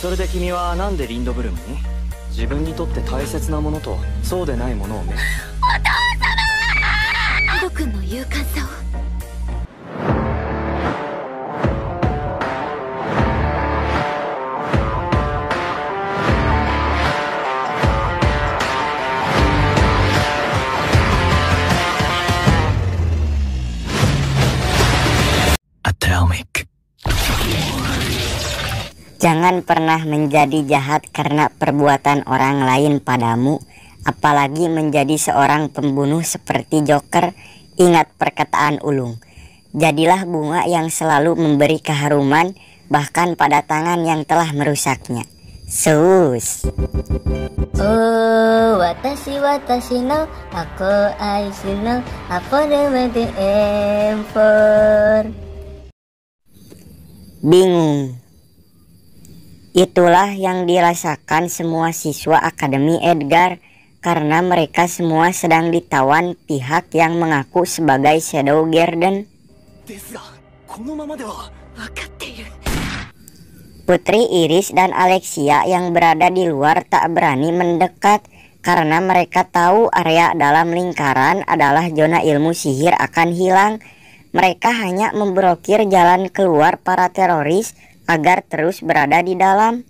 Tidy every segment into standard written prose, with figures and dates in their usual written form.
それで君はなんでリンドブルムに？自分にとって大切なものとそうでないものをね。お父様！ロ君の勇敢さを。Jangan pernah menjadi jahat karena perbuatan orang lain padamu, apalagi menjadi seorang pembunuh seperti Joker. Ingat perkataan ulung, jadilah bunga yang selalu memberi keharuman bahkan pada tangan yang telah merusaknya. Sus. Oh, watashi no ako aishi no apore de empor. Bingung. Itulah yang dirasakan semua siswa Akademi Edgar karena mereka semua sedang ditawan pihak yang mengaku sebagai Shadow Garden. Putri Iris dan Alexia yang berada di luar tak berani mendekat karena mereka tahu area dalam lingkaran adalah zona ilmu sihir akan hilang. Mereka hanya memblokir jalan keluar para teroris agar terus berada di dalam.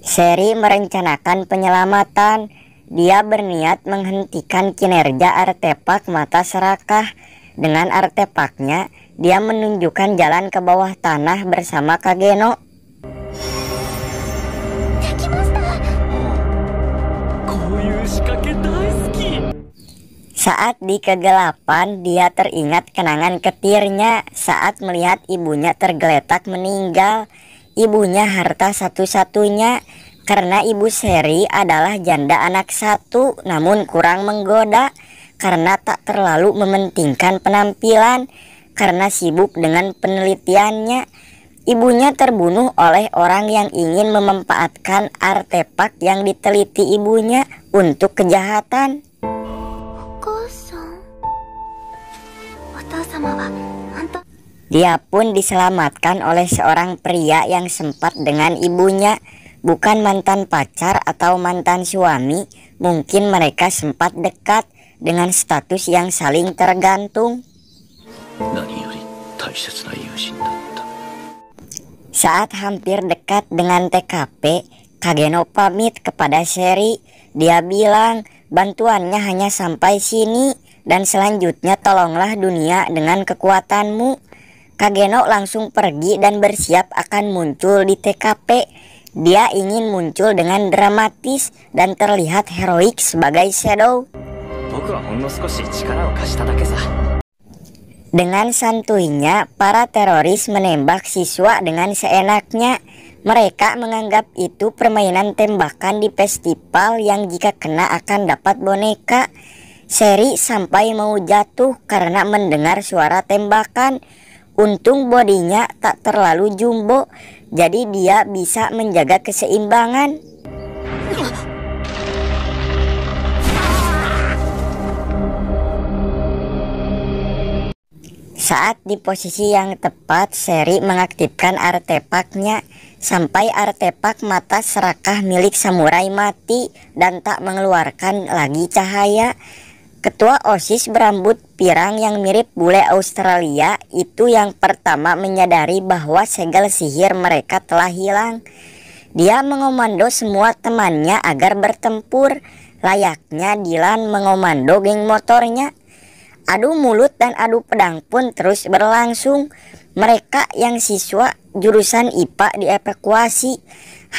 Seri merencanakan penyelamatan. Dia berniat menghentikan kinerja artefak mata serakah. Dengan artefaknya, dia menunjukkan jalan ke bawah tanah bersama Kageno. Saat di kegelapan, dia teringat kenangan ketirnya saat melihat ibunya tergeletak meninggal. Ibunya harta satu-satunya karena ibu Seri adalah janda anak satu, namun kurang menggoda karena tak terlalu mementingkan penampilan. Karena sibuk dengan penelitiannya, ibunya terbunuh oleh orang yang ingin memanfaatkan artefak yang diteliti ibunya untuk kejahatan. Dia pun diselamatkan oleh seorang pria yang sempat dengan ibunya. Bukan mantan pacar atau mantan suami, mungkin mereka sempat dekat dengan status yang saling tergantung. Saat hampir dekat dengan TKP, Kageno pamit kepada Seri. Dia bilang bantuannya hanya sampai sini dan selanjutnya tolonglah dunia dengan kekuatanmu. Kageno langsung pergi dan bersiap akan muncul di TKP. Dia ingin muncul dengan dramatis dan terlihat heroik sebagai Shadow. Dengan santuinya, para teroris menembak siswa dengan seenaknya. Mereka menganggap itu permainan tembakan di festival yang jika kena akan dapat boneka. Seri sampai mau jatuh karena mendengar suara tembakan. Untung bodinya tak terlalu jumbo, jadi dia bisa menjaga keseimbangan. Saat di posisi yang tepat, Seri mengaktifkan artefaknya sampai artefak mata serakah milik samurai mati dan tak mengeluarkan lagi cahaya. Ketua OSIS berambut pirang yang mirip bule Australia itu yang pertama menyadari bahwa segel sihir mereka telah hilang. Dia mengomando semua temannya agar bertempur, layaknya Dylan mengomando geng motornya. Adu mulut dan adu pedang pun terus berlangsung. Mereka yang siswa jurusan IPA dievakuasi.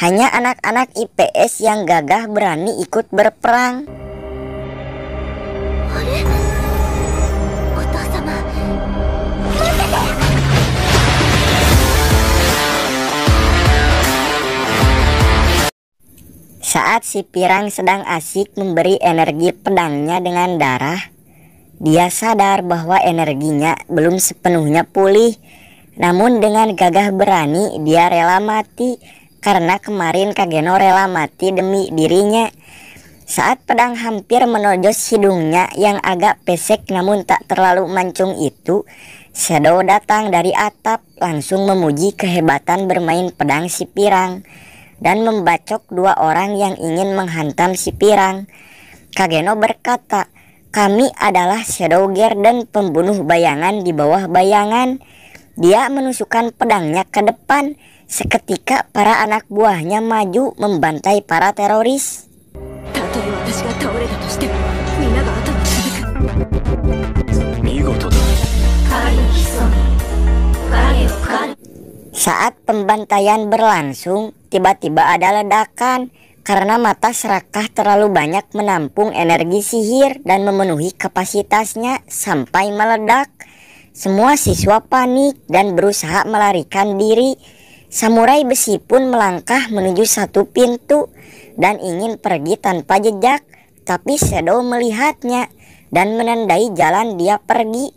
Hanya anak-anak IPS yang gagah berani ikut berperang. Saat si pirang sedang asik memberi energi pedangnya dengan darah, dia sadar bahwa energinya belum sepenuhnya pulih. Namun dengan gagah berani dia rela mati, karena kemarin Kageno rela mati demi dirinya. Saat pedang hampir menojos hidungnya yang agak pesek namun tak terlalu mancung itu, Shadow datang dari atap langsung memuji kehebatan bermain pedang si Pirang dan membacok dua orang yang ingin menghantam si Pirang. Kageno berkata, "Kami adalah Shadow Garden, pembunuh bayangan di bawah bayangan." Dia menusukkan pedangnya ke depan. Seketika para anak buahnya maju membantai para teroris. Saat pembantaian berlangsung, tiba-tiba ada ledakan karena mata serakah terlalu banyak menampung energi sihir dan memenuhi kapasitasnya sampai meledak. Semua siswa panik dan berusaha melarikan diri. Samurai besi pun melangkah menuju satu pintu dan ingin pergi tanpa jejak, tapi Shadow melihatnya dan menandai jalan dia pergi.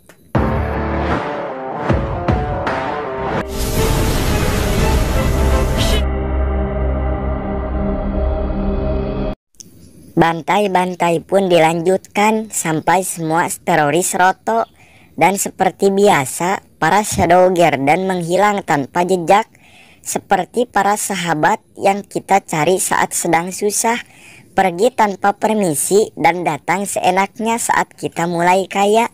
Bantai-bantai pun dilanjutkan sampai semua teroris roto, dan seperti biasa para Shadow Garden menghilang tanpa jejak, seperti para sahabat yang kita cari saat sedang susah, pergi tanpa permisi dan datang seenaknya saat kita mulai kaya.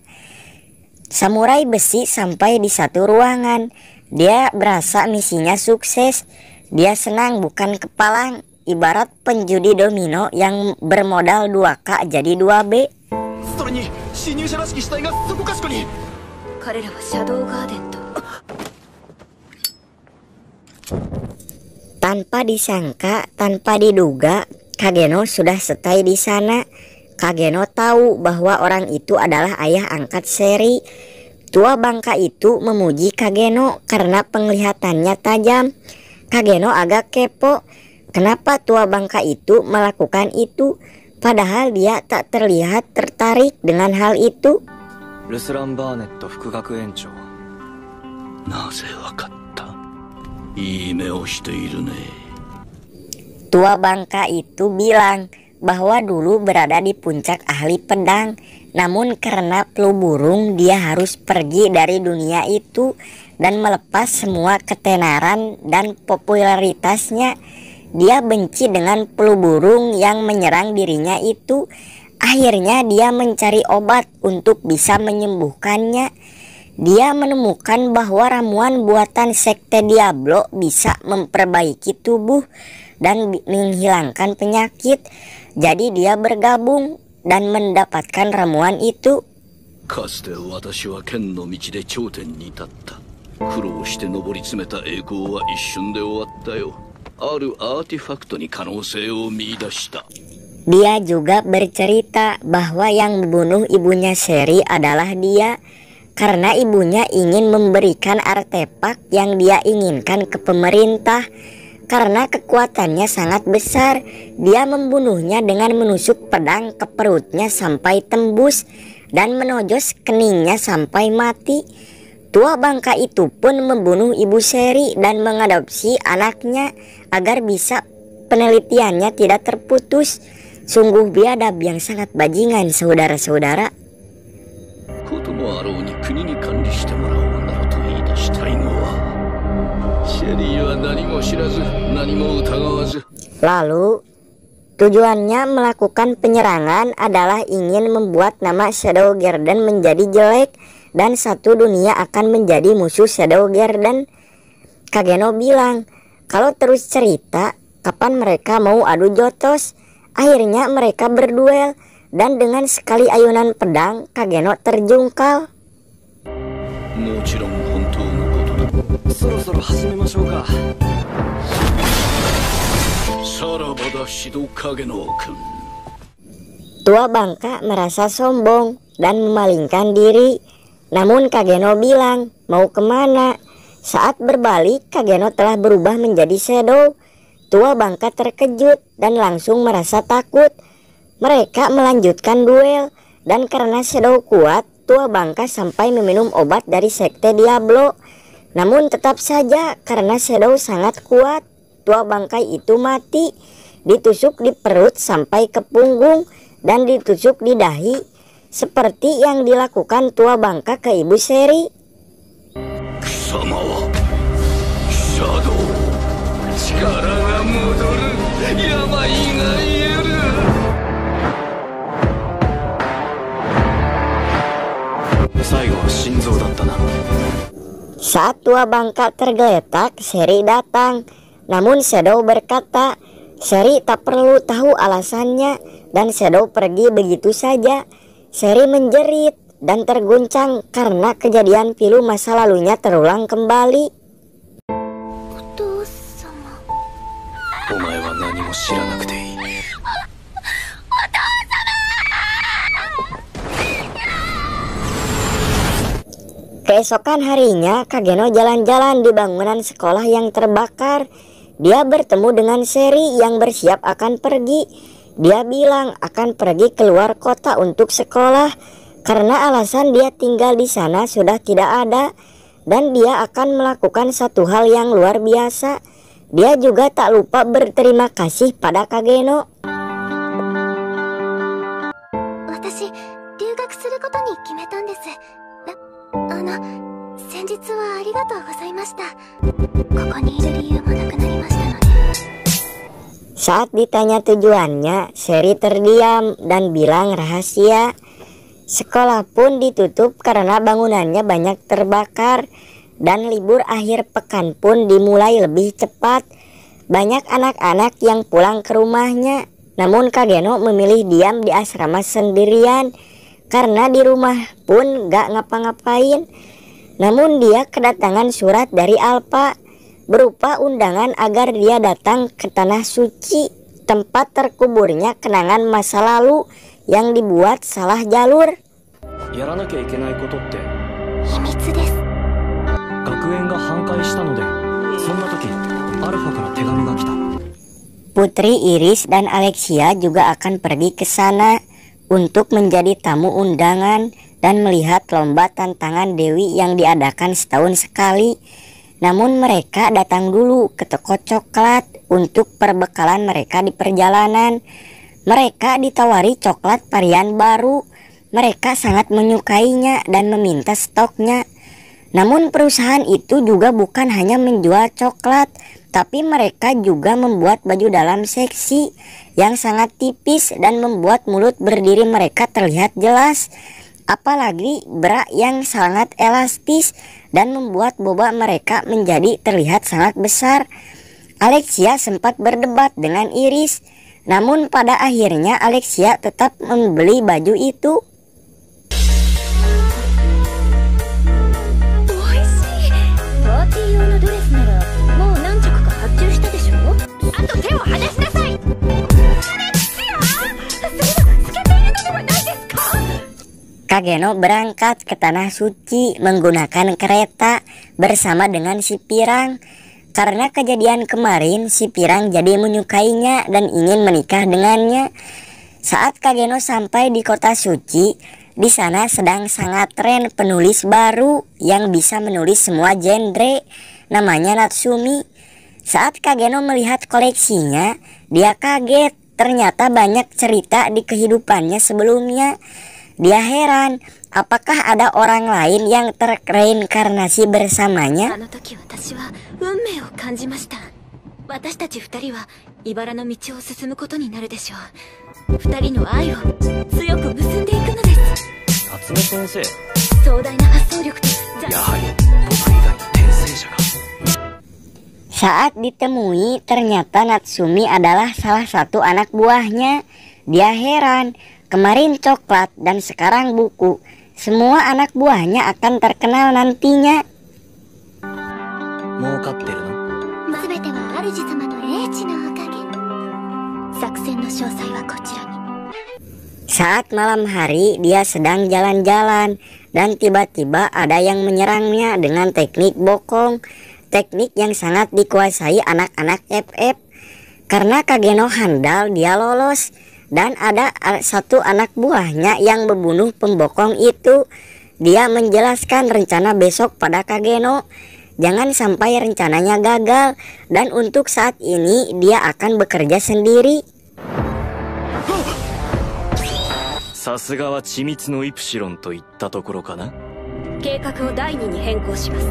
Samurai besi sampai di satu ruangan. Dia berasa misinya sukses. Dia senang bukan kepalang, ibarat penjudi domino yang bermodal 2K jadi 2B. Tanpa disangka, tanpa diduga, Kageno sudah stay di sana. Kageno tahu bahwa orang itu adalah ayah angkat Seri. Tua bangka itu memuji Kageno karena penglihatannya tajam. Kageno agak kepo. Kenapa tua bangka itu melakukan itu, padahal dia tak terlihat tertarik dengan hal itu. Ruslan Barnett副学園長。なぜわかった？いい目をしているね。Tua bangka itu bilang bahwa dulu berada di puncak ahli pedang, namun karena flu burung dia harus pergi dari dunia itu dan melepas semua ketenaran dan popularitasnya. Dia benci dengan flu burung yang menyerang dirinya itu. Akhirnya dia mencari obat untuk bisa menyembuhkannya. Dia menemukan bahwa ramuan buatan sekte Diablo bisa memperbaiki tubuh dan menghilangkan penyakit. Jadi dia bergabung dan mendapatkan ramuan itu. かつて私は剣の道で頂点に立った。苦労して上り詰めた栄光は一瞬で終わったよ。あるアーティファクトに可能性を見出した。Dia juga bercerita bahwa yang membunuh ibunya Seri adalah dia, karena ibunya ingin memberikan artefak yang dia inginkan ke pemerintah. Karena kekuatannya sangat besar, dia membunuhnya dengan menusuk pedang ke perutnya sampai tembus dan menojos keningnya sampai mati. Tua bangka itu pun membunuh ibu Seri dan mengadopsi anaknya agar bisa penelitiannya tidak terputus. Sungguh biadab yang sangat bajingan, saudara-saudara. こともあろうに国に管理してもらおうなどと言い出した以後は、シェリーは何も知らず何も疑わず。 Lalu tujuannya melakukan penyerangan adalah ingin membuat nama Shadow Garden menjadi jelek dan satu dunia akan menjadi musuh Shadow Garden. Kageno bilang kalau terus cerita kapan mereka mau adu jotos. Akhirnya mereka berduel dan dengan sekali ayunan pedang Kageno terjungkal. もちろん本当のことだ。そろそろ始めましょうか。さらばだシドカゲノ君。 Tua bangka merasa sombong dan memalingkan diri. Namun Kageno bilang mau kemana. Saat berbalik Kageno telah berubah menjadi Shadow. Tua bangka terkejut dan langsung merasa takut. Mereka melanjutkan duel dan karena Shadow kuat, tua bangka sampai meminum obat dari sekte Diablo. Namun tetap saja karena Shadow sangat kuat, tua bangkai itu mati. ditusuk di perut sampai ke punggung, dan ditusuk di dahi, seperti yang dilakukan tua bangka ke ibu Seri. 貴様はシャドウ、力が戻る、病が癒る。最後は心臓だったな。 Saat tua bangka tergeletak, Seri datang. Namun Shadow berkata, Seri tak perlu tahu alasannya, dan Shadow pergi begitu saja. Seri menjerit dan terguncang karena kejadian pilu masa lalunya terulang kembali. お父様。お前は何も知らなくていい。 Keesokan harinya, Kageno jalan-jalan di bangunan sekolah yang terbakar. Dia bertemu dengan Seri yang bersiap akan pergi. Dia bilang akan pergi keluar kota untuk sekolah karena alasan dia tinggal di sana sudah tidak ada, dan dia akan melakukan satu hal yang luar biasa. Dia juga tak lupa berterima kasih pada Kageno. 私、留学することに決めたんです。先日はありがとうございました。ここにいる理由もなくなりましたので。 Saat ditanya tujuannya, Seri terdiam dan bilang rahasia. Sekolah pun ditutup karena bangunannya banyak terbakar, dan libur akhir pekan pun dimulai lebih cepat. Banyak anak-anak yang pulang ke rumahnya, namun Kageno memilih diam di asrama sendirian karena di rumah pun gak ngapa-ngapain. Namun dia kedatangan surat dari Alpha berupa undangan agar dia datang ke Tanah Suci, tempat terkuburnya kenangan masa lalu yang dibuat salah jalur. やらなきゃいけないことって。秘密です。学園が反対したので、そんな時アルファから手紙が来た。 Putri Iris dan Alexia juga akan pergi ke sana untuk menjadi tamu undangan dan melihat lomba tantangan Dewi yang diadakan setahun sekali. Namun mereka datang dulu ke toko coklat untuk perbekalan mereka di perjalanan. Mereka ditawari coklat varian baru. Mereka sangat menyukainya dan meminta stoknya. Namun perusahaan itu juga bukan hanya menjual coklat, tapi mereka juga membuat baju dalam seksi yang sangat tipis dan membuat mulut berdiri mereka terlihat jelas. Apalagi bra yang sangat elastis dan membuat boba mereka menjadi terlihat sangat besar. Alexia sempat berdebat dengan Iris, namun pada akhirnya Alexia tetap membeli baju itu. パーティー用のドレスならもう何着か発注したでしょ。あと手を離しなさい。Kageno berangkat ke Tanah Suci menggunakan kereta bersama dengan si Pirang. Karena kejadian kemarin, si Pirang jadi menyukainya dan ingin menikah dengannya. Saat Kageno sampai di kota suci, di sana sedang sangat tren penulis baru yang bisa menulis semua genre, namanya Natsumi. Saat Kageno melihat koleksinya, dia kaget. Ternyata banyak cerita di kehidupannya sebelumnya. Dia heran, apakah ada orang lain yang terreinkarnasi bersamanya? あの時私は運命を感じました。私たち二人は茨の道を進むことになるでしょう。二人の愛を強く結んでいくのです。夏目先生。壮大な発想力とやはり僕以外の転生者が。 Saat ditemui, ternyata Natsumi adalah salah satu anak buahnya. Dia heran, kemarin coklat dan sekarang buku. Semua anak buahnya akan terkenal nantinya. 儲かってるの？全ては主様の英知のおかげ。作戦の詳細はこちらに。 Saat malam hari, dia sedang jalan-jalan dan tiba-tiba ada yang menyerangnya dengan teknik bokong. Teknik yang sangat dikuasai anak-anak FF. Karena Kageno handal, dia lolos. Dan ada satu anak buahnya yang membunuh pembokong itu. Dia menjelaskan rencana besok pada Kageno. jangan sampai rencananya gagal, dan untuk saat ini dia akan bekerja sendiri. さすがは緻密のイプシロンといったところかな。計画を第2に変更します。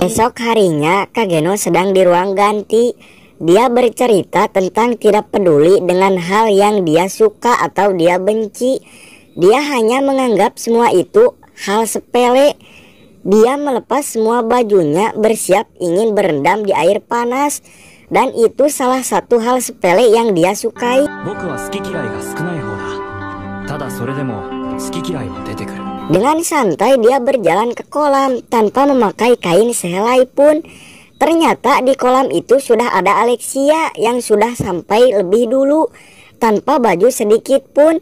Esok harinya Kageno sedang di ruang ganti. Dia bercerita tentang tidak peduli dengan hal yang dia suka atau dia benci. Dia hanya menganggap semua itu hal sepele. Dia melepas semua bajunya, bersiap ingin berendam di air panas. Dan itu salah satu hal sepele yang dia sukai. 僕は好き嫌いが少ない方だ。ただそれでも好き嫌いは出てくる。 Dengan santai dia berjalan ke kolam tanpa memakai kain sehelai pun. Ternyata di kolam itu sudah ada Alexia yang sudah sampai lebih dulu tanpa baju sedikit pun.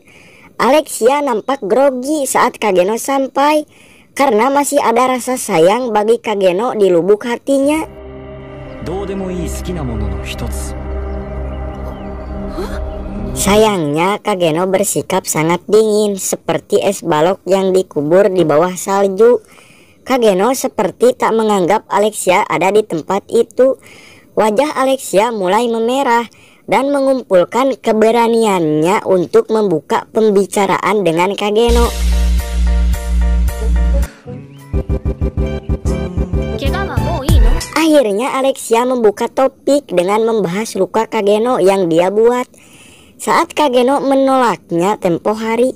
Alexia nampak grogi saat Kageno sampai karena masih ada rasa sayang bagi Kageno di lubuk hatinya. どうでもいい好きなものの一つ。 Sayangnya Kageno bersikap sangat dingin seperti es balok yang dikubur di bawah salju. Kageno seperti tak menganggap Alexia ada di tempat itu. Wajah Alexia mulai memerah dan mengumpulkan keberaniannya untuk membuka pembicaraan dengan Kageno. Akhirnya Alexia membuka topik dengan membahas luka Kageno yang dia buat saat Kageno menolaknya tempo hari.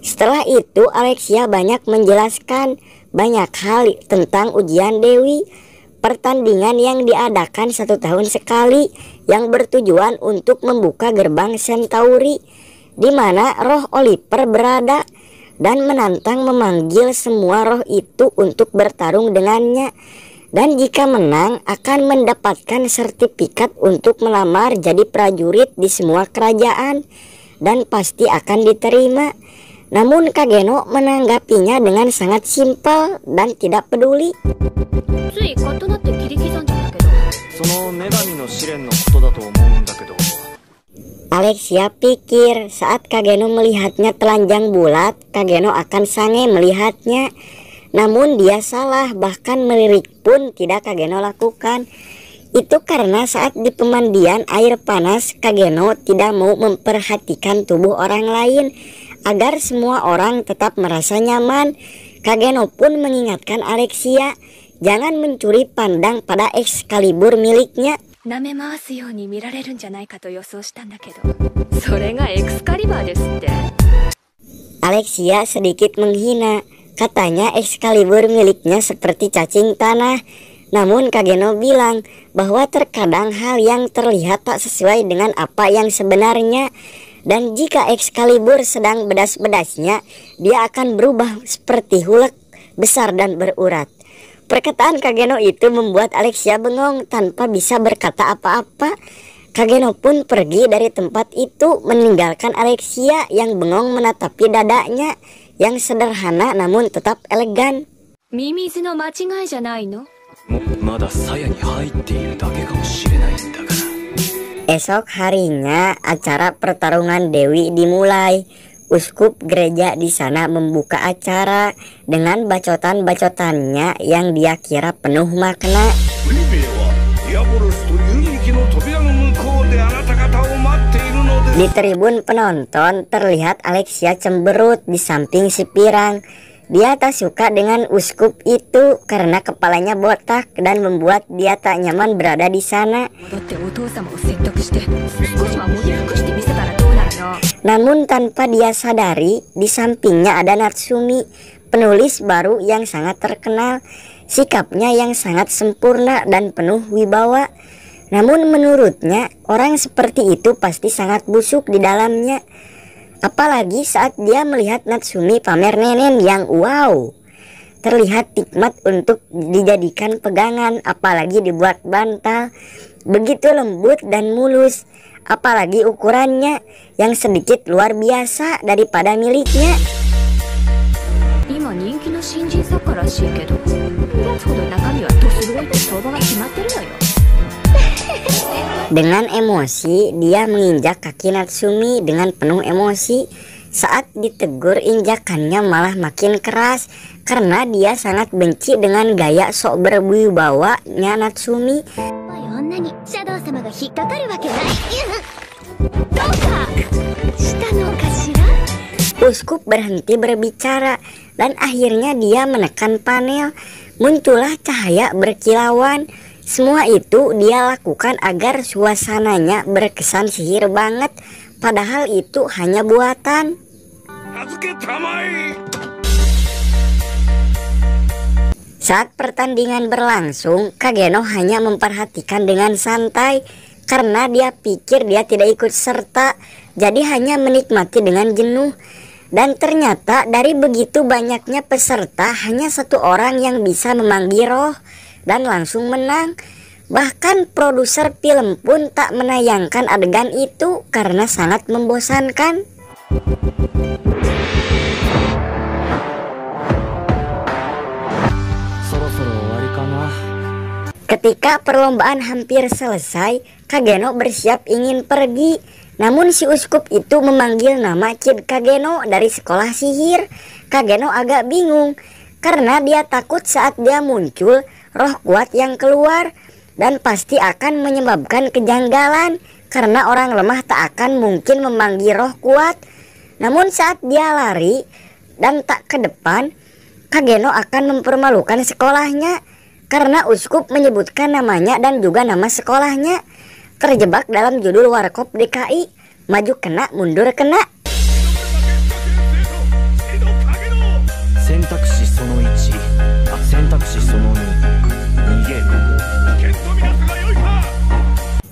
Setelah itu Alexia banyak menjelaskan banyak hal tentang ujian Dewi, pertandingan yang diadakan 1 tahun sekali yang bertujuan untuk membuka gerbang Centauri di mana roh Oliver berada, dan menantang memanggil semua roh itu untuk bertarung dengannya, dan jika menang akan mendapatkan sertifikat untuk melamar jadi prajurit di semua kerajaan dan pasti akan diterima. Namun Kageno menanggapinya dengan sangat simpel dan tidak peduli. ついカッとなって切り刻んじゃったけど。その女神の試練のことだと思うんだけど。 Alexia pikir saat Kageno melihatnya telanjang bulat, Kageno akan sange melihatnya. Namun dia salah, bahkan melirik pun tidak Kageno lakukan. Itu karena saat di pemandian air panas, Kageno tidak mau memperhatikan tubuh orang lain agar semua orang tetap merasa nyaman. Kageno pun mengingatkan Alexia jangan mencuri pandang pada Excalibur miliknya. 舐め回すように見られるんじゃないかと予想したんだけど、それがエクスカリバーですって。 Alexia sedikit menghina, katanya Excalibur miliknya seperti cacing tanah. Namun Kageno bilang bahwa terkadang hal yang terlihat tak sesuai dengan apa yang sebenarnya. Dan jika Excalibur sedang bedas-bedasnya, dia akan berubah seperti hulk besar dan berurat. Perkataan Kageno itu membuat Alexia bengong tanpa bisa berkata apa-apa. Kageno pun pergi dari tempat itu meninggalkan Alexia yang bengong menatapi dadanya yang sederhana namun tetap elegan. ミミズの間違いじゃないの？まだ鞘に入っているだけかもしれないんだから。 Esok harinya acara pertarungan Dewi dimulai. Uskup gereja di sana membuka acara dengan bacotan-bacotannya yang dia kira penuh makna. Di tribun penonton terlihat Alexia cemberut di samping si Pirang. Dia tak suka dengan uskup itu karena kepalanya botak dan membuat dia tak nyaman berada di sana. Namun tanpa dia sadari, di sampingnya ada Natsumi, penulis baru yang sangat terkenal. Sikapnya yang sangat sempurna dan penuh wibawa. Namun menurutnya, orang seperti itu pasti sangat busuk di dalamnya. Apalagi saat dia melihat Natsumi pamer nenen yang wow. Terlihat nikmat untuk dijadikan pegangan, apalagi dibuat bantal. Begitu lembut dan mulus. Apalagi ukurannya yang sedikit luar biasa daripada miliknya. Dengan emosi, dia menginjak kaki Natsumi dengan penuh emosi. Saat ditegur, injakannya malah makin keras karena dia sangat benci dengan gaya sok berwibawanya Natsumi. Uskup berhenti berbicara dan akhirnya dia menekan panel. Muncullah cahaya berkilauan. Semua itu dia lakukan agar suasananya berkesan sihir banget. Padahal itu hanya buatan. Saat pertandingan berlangsung, Kageno hanya memperhatikan dengan santai karena dia pikir dia tidak ikut serta, jadi hanya menikmati dengan jenuh. Dan ternyata dari begitu banyaknya peserta, hanya satu orang yang bisa memanggil roh dan langsung menang. Bahkan produser film pun tak menayangkan adegan itu karena sangat membosankan. Ketika perlombaan hampir selesai, Kageno bersiap ingin pergi. Namun si uskup itu memanggil nama Kid Kageno dari sekolah sihir. Kageno agak bingung karena dia takut saat dia muncul, roh kuat yang keluar dan pasti akan menyebabkan kejanggalan karena orang lemah tak akan mungkin memanggil roh kuat. Namun saat dia lari dan tak ke depan, Kageno akan mempermalukan sekolahnya karena uskup menyebutkan namanya dan juga nama sekolahnya. Terjebak dalam judul Warkop DKI, maju kena, mundur kena.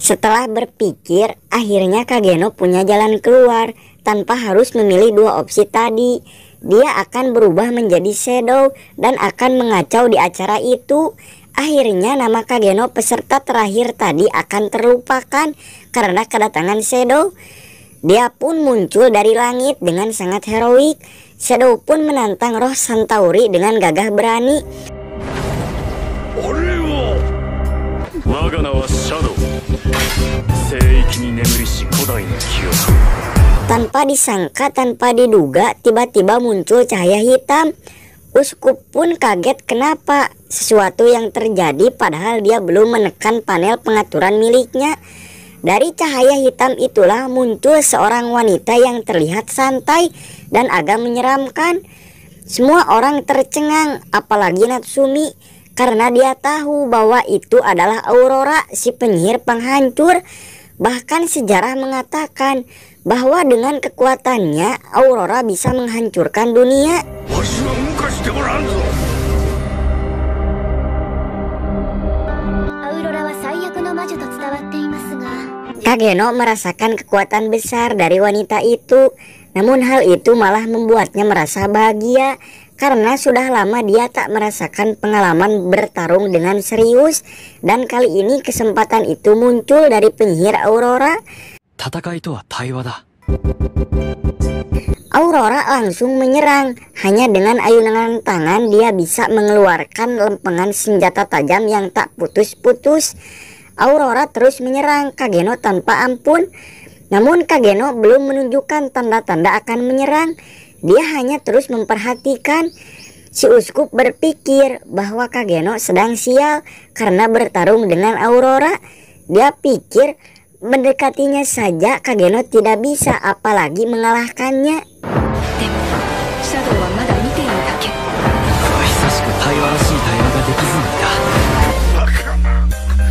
Setelah berpikir, akhirnya Kageno punya jalan keluar tanpa harus memilih dua opsi tadi. Dia akan berubah menjadi Shadow dan akan mengacau di acara itu. Akhirnya nama Kageno peserta terakhir tadi akan terlupakan karena kedatangan Shadow. Dia pun muncul dari langit dengan sangat heroik. Shadow pun menantang roh Santauri dengan gagah berani. Tanpa disangka, tanpa diduga, tiba-tiba muncul cahaya hitam. Uskup pun kaget kenapa sesuatu yang terjadi padahal dia belum menekan panel pengaturan miliknya. Dari cahaya hitam itulah muncul seorang wanita yang terlihat santai dan agak menyeramkan. Semua orang tercengang, apalagi Natsumi, karena dia tahu bahwa itu adalah Aurora, si penyihir penghancur. Bahkan sejarah mengatakan bahwa dengan kekuatannya Aurora bisa menghancurkan dunia. Kageno merasakan kekuatan besar dari wanita itu. Namun hal itu malah membuatnya merasa bahagia karena sudah lama dia tak merasakan pengalaman bertarung dengan serius. Dan kali ini kesempatan itu muncul dari penyihir Aurora. Aurora langsung menyerang. Hanya dengan ayunan tangan dia bisa mengeluarkan lempengan senjata tajam yang tak putus-putus. Aurora terus menyerang Kageno tanpa ampun. Namun Kageno belum menunjukkan tanda-tanda akan menyerang. Dia hanya terus memperhatikan. Si uskup berpikir bahwa Kageno sedang sial karena bertarung dengan Aurora. Dia pikir mendekatinya saja Kageno tidak bisa, apalagi mengalahkannya.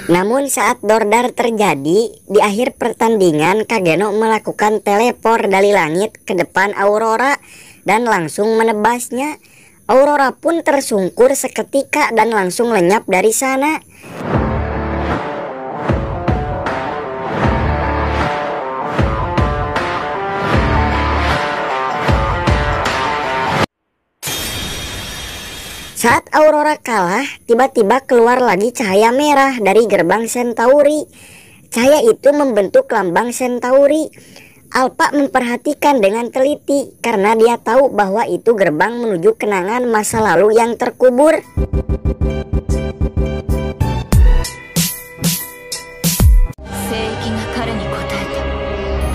Namun saat dordar terjadi, di akhir pertandingan Kageno melakukan teleport dari langit ke depan Aurora dan langsung menebasnya. Aurora pun tersungkur seketika dan langsung lenyap dari sana. Saat Aurora kalah, tiba-tiba keluar lagi cahaya merah dari gerbang Centauri. Cahaya itu membentuk lambang Centauri. Alpha memperhatikan dengan teliti karena dia tahu bahwa itu gerbang menuju kenangan masa lalu yang terkubur.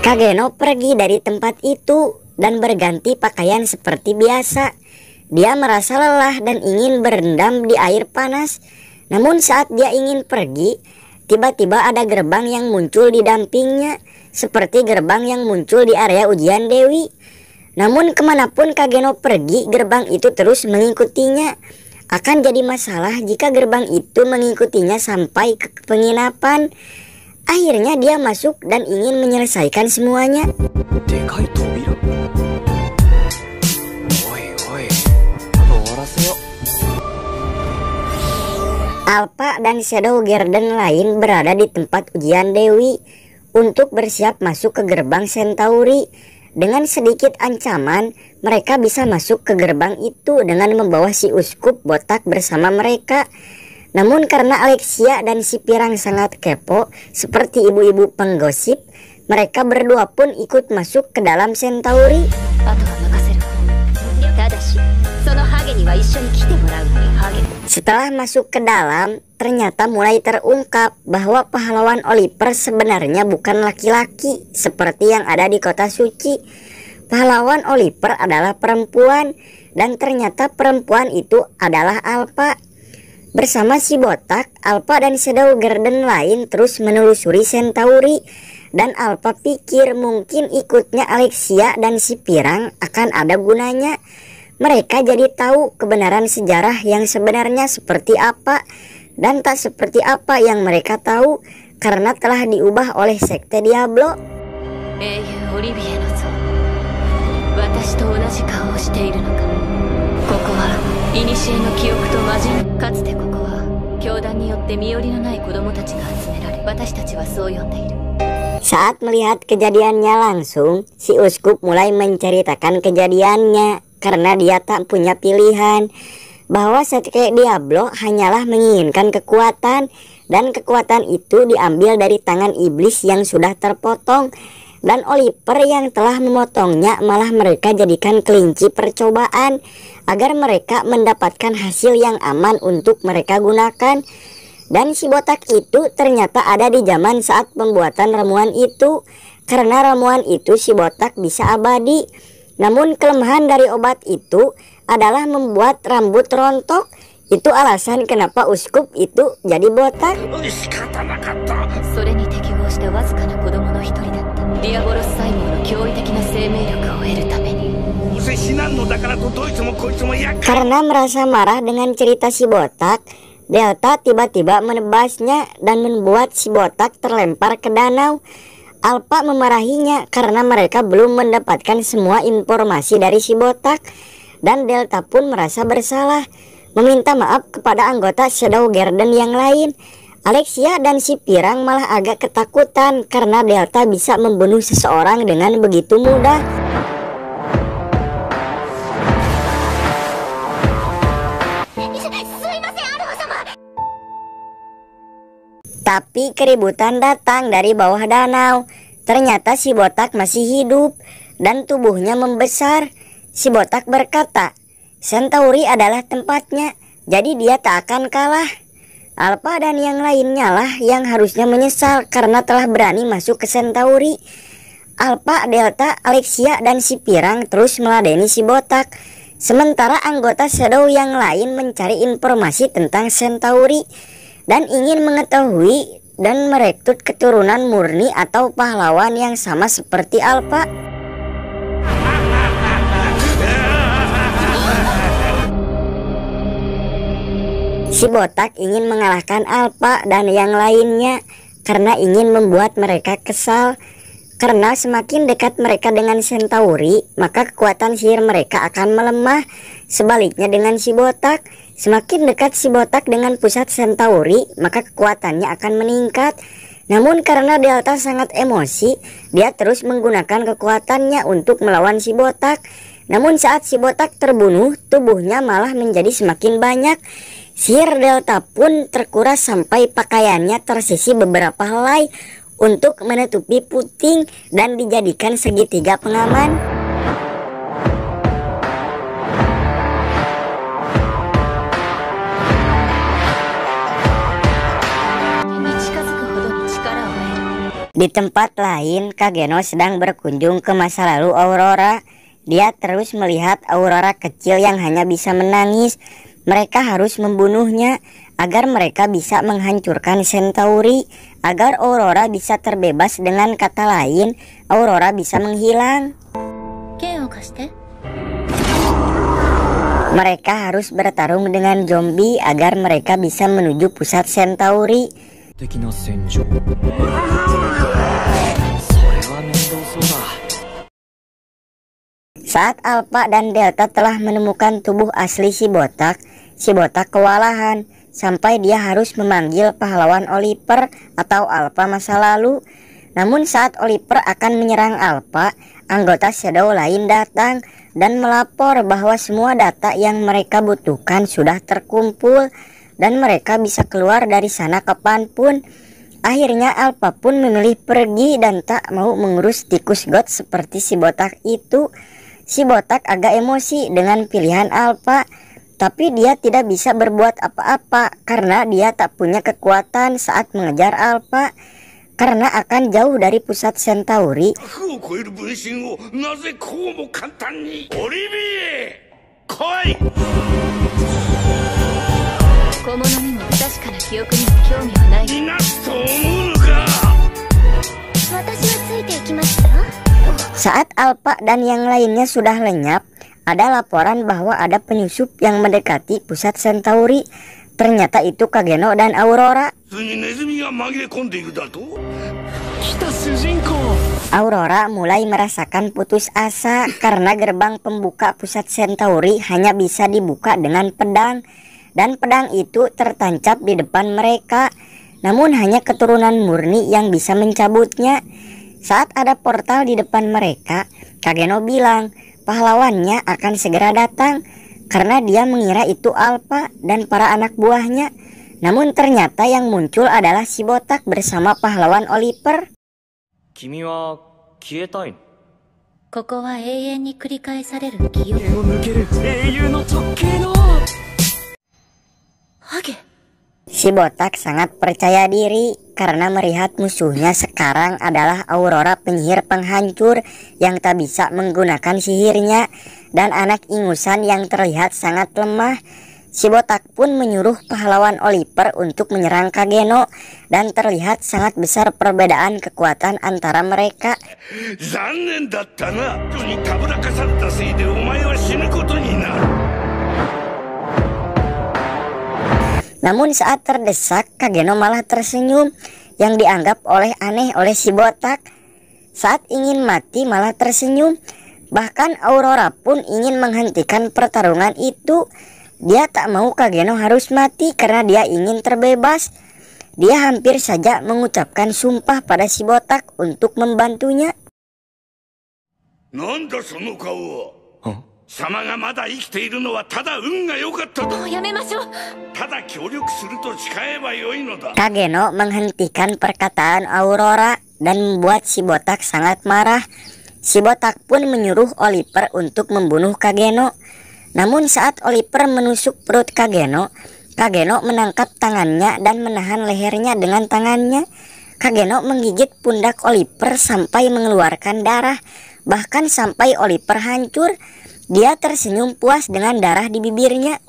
Kageno pergi dari tempat itu. dan berganti pakaian seperti biasa. Dia merasa lelah dan ingin berendam di air panas. Namun saat dia ingin pergi, tiba-tiba ada gerbang yang muncul di dampingnya, seperti gerbang yang muncul di area ujian Dewi. Namun kemanapun Kageno pergi, gerbang itu terus mengikutinya. Akan jadi masalah jika gerbang itu mengikutinya sampai ke penginapan. Akhirnya dia masuk dan ingin menyelesaikan semuanya. Dekai tobira. Oi. Owaraseo. Alpha dan Shadow Garden lain berada di tempat ujian Dewi untuk bersiap masuk ke gerbang Centauri. Dengan sedikit ancaman, mereka bisa masuk ke gerbang itu dengan membawa si uskup botak bersama mereka. Namun karena Alexia dan si Pirang sangat kepo, seperti ibu-ibu penggosip, mereka berdua pun ikut masuk ke dalam Centauri. Setelah masuk ke dalam, ternyata mulai terungkap bahwa pahlawan Oliver sebenarnya bukan laki-laki seperti yang ada di kota suci. Pahlawan Oliver adalah perempuan, dan ternyata perempuan itu adalah Alpha. Bersama si botak, Alpha dan Shadow Garden lain terus menelusuri Centauri, dan Alpha pikir mungkin ikutnya Alexia dan si Pirang akan ada gunanya. Mereka jadi tahu kebenaran sejarah yang sebenarnya seperti apa dan tak seperti apa yang mereka tahu karena telah diubah oleh sekte Diablo. Saat melihat kejadiannya langsung, si uskup mulai menceritakan kejadiannya. Karena dia tak punya pilihan, bahwa sekte Diablo hanyalah menginginkan kekuatan, dan kekuatan itu diambil dari tangan iblis yang sudah terpotong, dan Oliver yang telah memotongnya malah mereka jadikan kelinci percobaan agar mereka mendapatkan hasil yang aman untuk mereka gunakan. Dan si botak itu ternyata ada di zaman saat pembuatan ramuan itu, karena ramuan itu si botak bisa abadi. Namun kelemahan dari obat itu adalah membuat rambut rontok. Itu alasan kenapa uskup itu jadi botak. Karena merasa marah dengan cerita si botak, Delta tiba-tiba menebasnya dan membuat si botak terlempar ke danau. Alpha memarahinya karena mereka belum mendapatkan semua informasi dari si botak, dan Delta pun merasa bersalah, meminta maaf kepada anggota Shadow Garden yang lain. Alexia dan si Pirang malah agak ketakutan karena Delta bisa membunuh seseorang dengan begitu mudah. Tapi keributan datang dari bawah danau. Ternyata si botak masih hidup dan tubuhnya membesar. Si botak berkata, Centauri adalah tempatnya, jadi dia tak akan kalah. Alpha dan yang lainnya lah yang harusnya menyesal karena telah berani masuk ke Centauri. Alpha, Delta, Alexia, dan si Pirang terus meladeni si botak. Sementara anggota Shadow yang lain mencari informasi tentang Centauri dan ingin mengetahui dan merekrut keturunan murni atau pahlawan yang sama seperti Alpha. Si botak ingin mengalahkan Alpha dan yang lainnya karena ingin membuat mereka kesal. Karena semakin dekat mereka dengan Centauri, maka kekuatan sihir mereka akan melemah. Sebaliknya dengan si botak, semakin dekat si botak dengan pusat Centauri, maka kekuatannya akan meningkat. Namun karena Delta sangat emosi, dia terus menggunakan kekuatannya untuk melawan si botak. Namun saat si botak terbunuh, tubuhnya malah menjadi semakin banyak. Sihir Delta pun terkuras sampai pakaiannya tersisi beberapa helai untuk menutupi puting dan dijadikan segitiga pengaman. Di tempat lain, Kageno sedang berkunjung ke masa lalu Aurora. Dia terus melihat Aurora kecil yang hanya bisa menangis. Mereka harus membunuhnya agar mereka bisa menghancurkan Centauri, agar Aurora bisa terbebas. Dengan kata lain, Aurora bisa menghilang. Mereka harus bertarung dengan zombie agar mereka bisa menuju pusat Centauri. Saat Alpha dan Delta telah menemukan tubuh asli si botak kewalahan sampai dia harus memanggil pahlawan Oliver atau Alpha masa lalu. Namun saat Oliver akan menyerang Alpha, anggota Shadow lain datang dan melapor bahwa semua data yang mereka butuhkan sudah terkumpul dan mereka bisa keluar dari sana kapanpun. Akhirnya Alpha pun memilih pergi dan tak mau mengurus tikus god seperti si botak itu. Si botak agak emosi dengan pilihan Alpha, tapi dia tidak bisa berbuat apa-apa karena dia tak punya kekuatan saat mengejar Alpha. Karena akan jauh dari pusat Centauri, saat Alpha dan yang lainnya sudah lenyap, ada laporan bahwa ada penyusup yang mendekati pusat Centauri. Ternyata itu Kageno dan Aurora. Aurora mulai merasakan putus asa karena gerbang pembuka pusat Centauri hanya bisa dibuka dengan pedang. Dan pedang itu tertancap di depan mereka. Namun hanya keturunan murni yang bisa mencabutnya. Saat ada portal di depan mereka, Kageno bilang pahlawannya akan segera datang karena dia mengira itu Alpha dan para anak buahnya. Namun ternyata yang muncul adalah si botak bersama pahlawan Oliver. Kimi wa kietai? ここは永遠に繰り返される記憶。を抜ける英雄の特権のハゲ。 Si botak sangat percaya diri karena melihat musuhnya sekarang adalah Aurora penyihir penghancur yang tak bisa menggunakan sihirnya dan anak ingusan yang terlihat sangat lemah. Si botak pun menyuruh pahlawan Oliver untuk menyerang Kageno dan terlihat sangat besar perbedaan kekuatan antara mereka. Namun saat terdesak, Kageno malah tersenyum yang dianggap aneh oleh si botak. Saat ingin mati malah tersenyum. Bahkan Aurora pun ingin menghentikan pertarungan itu. Dia tak mau Kageno harus mati karena dia ingin terbebas. Dia hampir saja mengucapkan sumpah pada si botak untuk membantunya. Kageno menghentikan perkataan Aurora dan membuat si botak sangat marah. Si botak pun menyuruh Oliver untuk membunuh Kageno. Namun saat Oliver menusuk perut Kageno, Kageno menangkap tangannya dan menahan lehernya dengan tangannya. Kageno menggigit pundak Oliver sampai mengeluarkan darah, bahkan sampai Oliver hancur. Dia tersenyum puas dengan darah di bibirnya.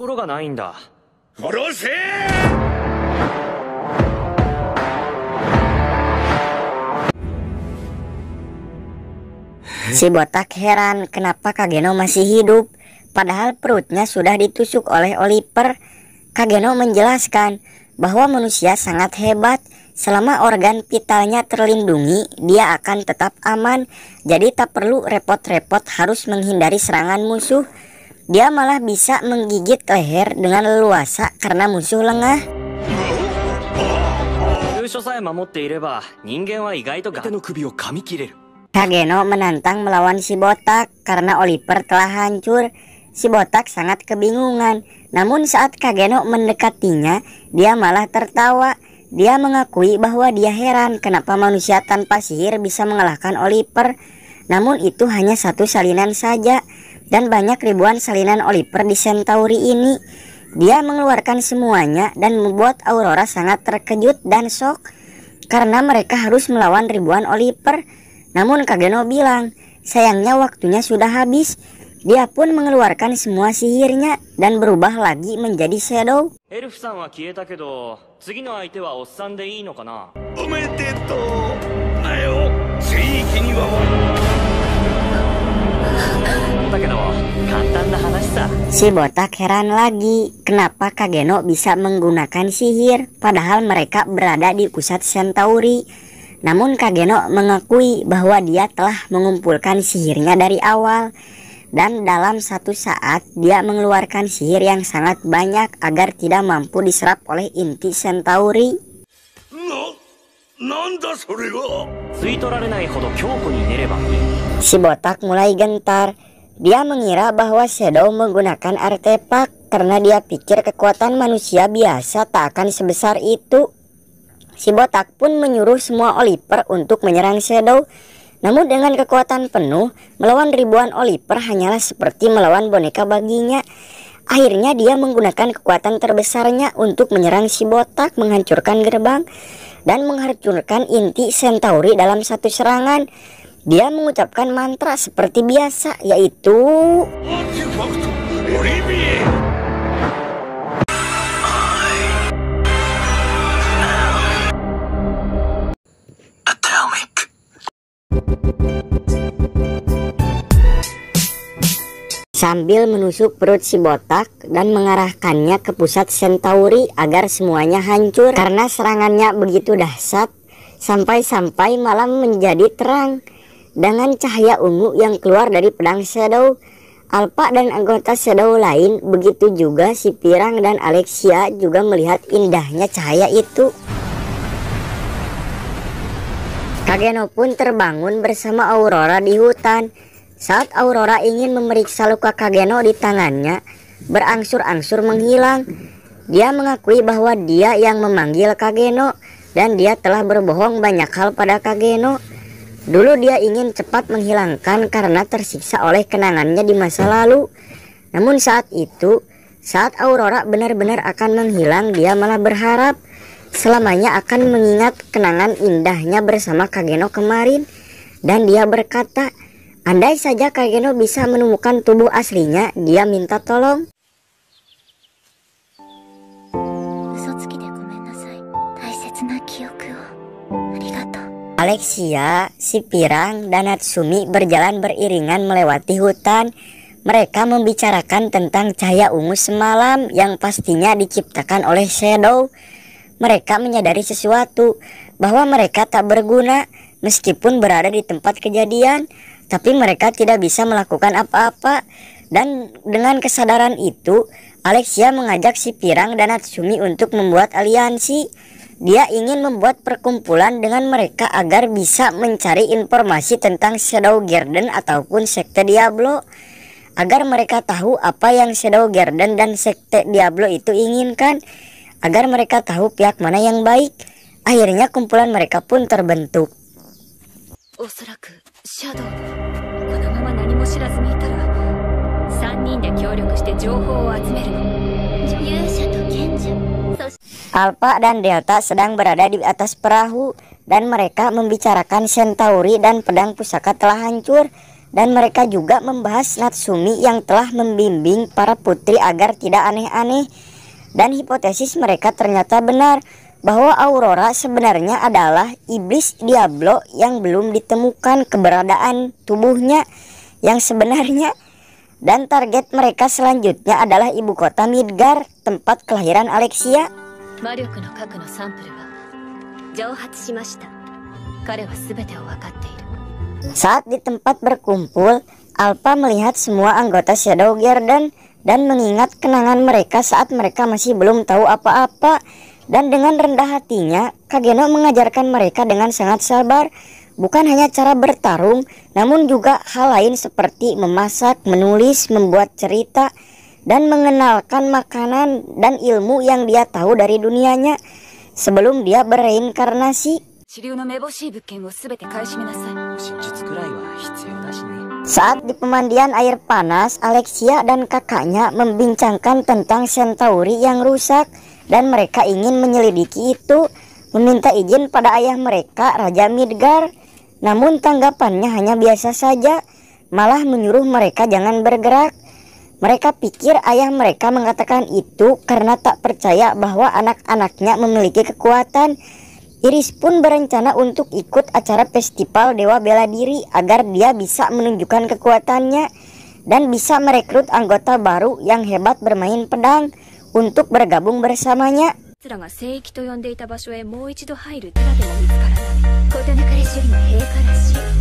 Si botak heran kenapa Kageno masih hidup, padahal perutnya sudah ditusuk oleh Oliver. Kageno menjelaskan bahwa manusia sangat hebat. Selama organ vitalnya terlindungi, dia akan tetap aman. Jadi tak perlu repot-repot harus menghindari serangan musuh. Dia malah bisa menggigit leher dengan leluasa karena musuh lengah. Kageno menantang melawan si botak karena Oliver telah hancur. Si botak sangat kebingungan. Namun saat Kageno mendekatinya, dia malah tertawa. Dia mengakui bahwa dia heran kenapa manusia tanpa sihir bisa mengalahkan Oliver. Namun itu hanya satu salinan saja, dan banyak ribuan salinan Oliver di Centauri ini. Dia mengeluarkan semuanya dan membuat Aurora sangat terkejut dan shock karena mereka harus melawan ribuan Oliver. Namun Kageno bilang sayangnya waktunya sudah habis. Dia pun mengeluarkan semua sihirnya dan berubah lagi menjadi Shadow. エルフさんは消えたけど次の相手はおっさんでいいのかな。おめでとうなよ。地域にはもだけど簡単な話さ。 Si botak heran lagi kenapa Kageno bisa menggunakan sihir padahal mereka berada di pusat Centauri. Namun Kageno mengakui bahwa dia telah mengumpulkan sihirnya dari awal. Dan dalam satu saat dia mengeluarkan sihir yang sangat banyak agar tidak mampu diserap oleh inti Centauri. なんだそれは。吸い取られないほど強固に練ればいい。 Si botak mulai gentar. Dia mengira bahwa Shadow menggunakan artefak karena dia pikir kekuatan manusia biasa tak akan sebesar itu. Si botak pun menyuruh semua Oliver untuk menyerang Shadow. Namun dengan kekuatan penuh, melawan ribuan Oliver hanyalah seperti melawan boneka baginya. Akhirnya dia menggunakan kekuatan terbesarnya untuk menyerang si botak, menghancurkan gerbang, dan menghancurkan inti Centauri dalam satu serangan. Dia mengucapkan mantra seperti biasa, yaitu... Artefakt Olivier. Atomic. Sambil menusuk perut si botak dan mengarahkannya ke pusat Centauri agar semuanya hancur karena serangannya begitu dahsyat, sampai-sampai malam menjadi terang dengan cahaya ungu yang keluar dari pedang Shadow. Alpha dan anggota Shadow lain, begitu juga si Pirang dan Alexia juga melihat indahnya cahaya itu. Kageno pun terbangun bersama Aurora di hutan. Saat Aurora ingin memeriksa luka Kageno di tangannya, berangsur-angsur menghilang. Dia mengakui bahwa dia yang memanggil Kageno dan dia telah berbohong banyak hal pada Kageno. Dulu dia ingin cepat menghilangkan karena tersiksa oleh kenangannya di masa lalu. Namun saat itu, saat Aurora benar-benar akan menghilang, dia malah berharap selamanya akan mengingat kenangan indahnya bersama Kageno kemarin. Dan dia berkata, andai saja Kageno bisa menemukan tubuh aslinya, dia minta tolong. Alexia, si Pirang, dan Natsumi berjalan beriringan melewati hutan. Mereka membicarakan tentang cahaya ungu semalam yang pastinya diciptakan oleh Shadow. Mereka menyadari sesuatu, bahwa mereka tak berguna meskipun berada di tempat kejadian. Tapi mereka tidak bisa melakukan apa-apa. Dan dengan kesadaran itu, Alexia mengajak si Pirang dan Natsumi untuk membuat aliansi. Dia ingin membuat perkumpulan dengan mereka agar bisa mencari informasi tentang Shadow Garden ataupun Sekte Diablo. Agar mereka tahu apa yang Shadow Garden dan Sekte Diablo itu inginkan. Agar mereka tahu pihak mana yang baik. Akhirnya kumpulan mereka pun terbentuk. おそらくシャドウこのまま何も知らずにいたら3人で協力して情報を集めるの。勇者と賢者、そして Alpha dan Delta sedang berada di atas perahu dan mereka membicarakan Centauri dan pedang pusaka telah hancur. Dan mereka juga membahas Natsumi yang telah membimbing para putri agar tidak aneh-aneh. Dan hipotesis mereka ternyata benar, bahwa Aurora sebenarnya adalah iblis Diablo yang belum ditemukan keberadaan tubuhnya yang sebenarnya. Dan target mereka selanjutnya adalah ibu kota Midgar, tempat kelahiran Alexia. 魔力の核のサンプルは蒸発しました。彼は全てを分かっている。 Saat di tempat berkumpul, Alpha melihat semua anggota Shadow Garden dan mengingat kenangan mereka saat mereka masih belum tahu apa-apa. Dan dengan rendah hatinya, Kageno mengajarkan mereka dengan sangat sabar, bukan hanya cara bertarung, namun juga hal lain seperti memasak, menulis, membuat cerita, dan mengenalkan makanan dan ilmu yang dia tahu dari dunianya sebelum dia bereinkarnasi. 支流のめぼしい物件を全て買い占めなさい。真術くらいは必要だしね。 Saat di pemandian air panas, Alexia dan kakaknya membincangkan tentang Centauri yang rusak dan mereka ingin menyelidiki itu, meminta izin pada ayah mereka, Raja Midgar. Namun tanggapannya hanya biasa saja. malah menyuruh mereka jangan bergerak. Mereka pikir ayah mereka mengatakan itu karena tak percaya bahwa anak-anaknya memiliki kekuatan. Iris pun berencana untuk ikut acara festival Dewa Bela Diri agar dia bisa menunjukkan kekuatannya dan bisa merekrut anggota baru yang hebat bermain pedang untuk bergabung bersamanya.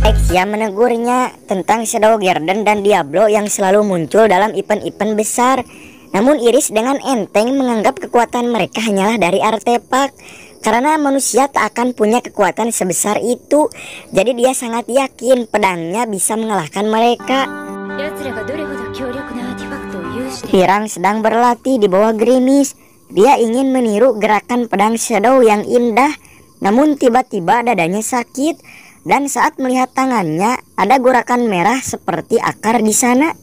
Exia menegurnya tentang Shadow Garden dan Diablo yang selalu muncul dalam event-event besar. Namun Iris dengan enteng menganggap kekuatan mereka hanyalah dari artefak, karena manusia tak akan punya kekuatan sebesar itu. Jadi dia sangat yakin pedangnya bisa mengalahkan mereka. Pirang sedang berlatih di bawah gerimis. Dia ingin meniru gerakan pedang Shadow yang indah, namun tiba-tiba dadanya sakit, dan saat melihat tangannya ada gurakan merah seperti akar di sana.